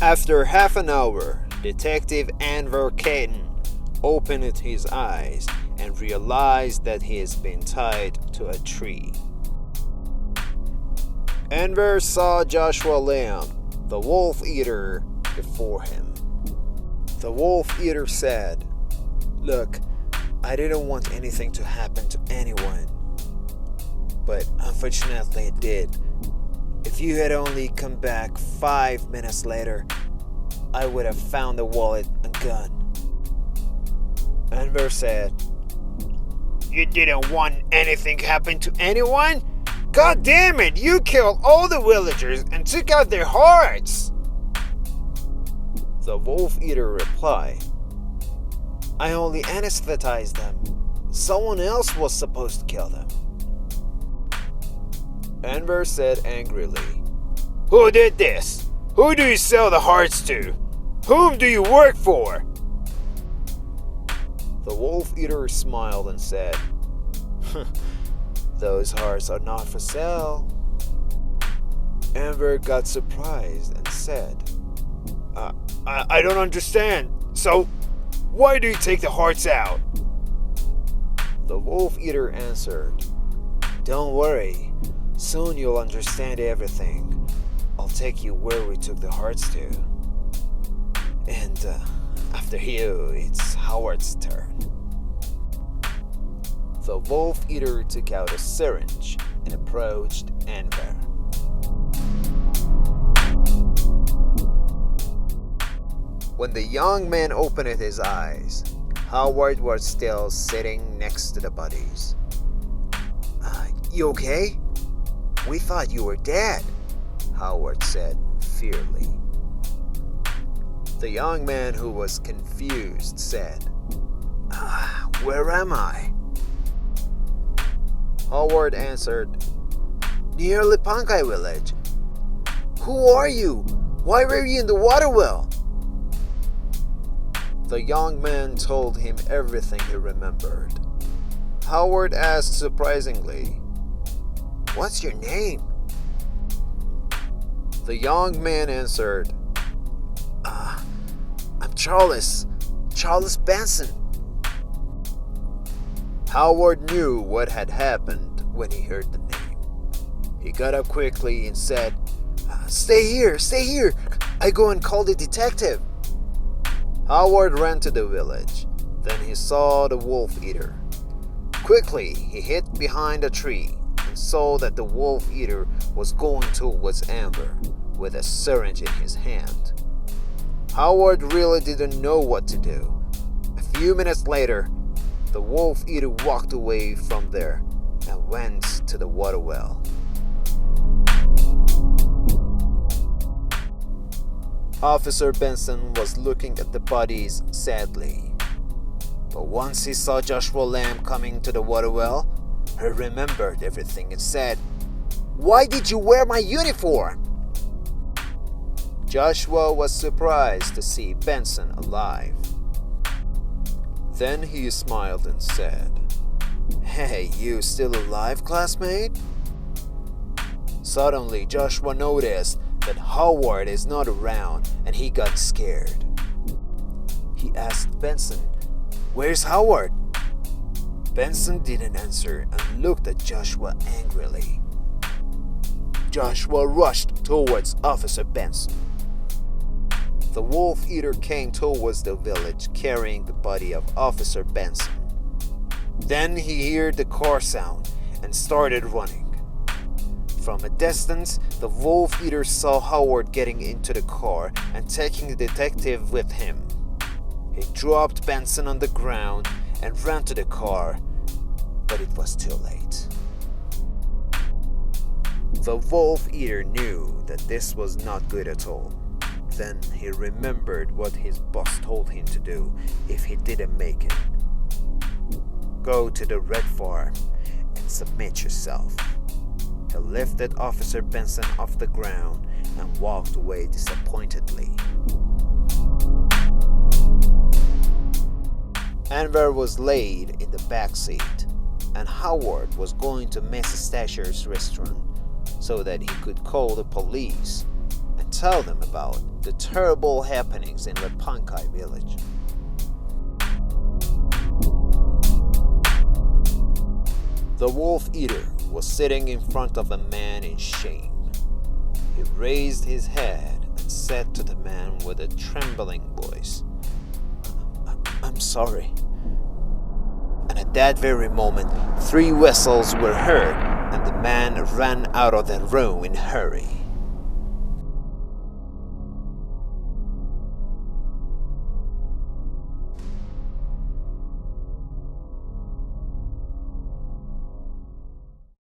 After half an hour, Detective Anwar Keaton opened his eyes and realized that he has been tied to a tree. Anwar saw Joshua Lamb, the wolf eater, before him. The wolf eater said, "Look, I didn't want anything to happen to anyone, but unfortunately it did. If you had only come back 5 minutes later, I would have found the wallet and gun." Anwar said, "You didn't want anything happen to anyone? God damn it, you killed all the villagers and took out their hearts." The wolf eater replied, "I only anesthetized them. Someone else was supposed to kill them." Anwar said angrily, "Who did this? Who do you sell the hearts to? Whom do you work for?" The wolf eater smiled and said, "Those hearts are not for sale." Anwar got surprised and said, I don't understand. So, why do you take the hearts out?" The wolf eater answered, "Don't worry. Soon you'll understand everything. I'll take you where we took the hearts to. And after you, it's Howard's turn." The wolf eater took out a syringe and approached Anwar. When the young man opened his eyes, Howard was still sitting next to the bodies. You okay? We thought you were dead," Howard said fiercely. The young man, who was confused, said, "Where am I?" Howard answered, "Near Lipankai village." "Who are you? Why were you in the water well?" The young man told him everything he remembered. Howard asked surprisingly, "What's your name?" The young man answered, "I'm Charles Benson." Howard knew what had happened when he heard the name. He got up quickly and said, Stay here. I go and call the detective." Howard ran to the village. Then he saw the wolf eater. Quickly, he hid behind a tree and saw that the wolf eater was going towards Anwar with a syringe in his hand. Howard really didn't know what to do. A few minutes later, the wolf eater walked away from there and went to the water well. Officer Benson was looking at the bodies sadly. But once he saw Joshua Lamb coming to the water well, he remembered everything and said, "Why did you wear my uniform?" Joshua was surprised to see Benson alive. Then he smiled and said, "Hey, you still alive, classmate?" Suddenly, Joshua noticed that Howard is not around and he got scared. He asked Benson, "Where's Howard?" Benson didn't answer and looked at Joshua angrily. Joshua rushed towards Officer Benson. The wolf eater came towards the village carrying the body of Officer Benson. Then he heard the car sound and started running. From a distance, the wolf eater saw Howard getting into the car and taking the detective with him. He dropped Benson on the ground and ran to the car, but it was too late. The wolf eater knew that this was not good at all. Then he remembered what his boss told him to do if he didn't make it. Go to the red farm and submit yourself. He lifted Officer Benson off the ground and walked away disappointedly. Anwar was laid in the back seat, and Howard was going to Mrs. Thatcher's restaurant so that he could call the police and tell them about the terrible happenings in Lepankai village. The wolf eater was sitting in front of the man in shame. He raised his head and said to the man with a trembling voice, "I'm sorry." And at that very moment, 3 whistles were heard, and the man ran out of the room in a hurry.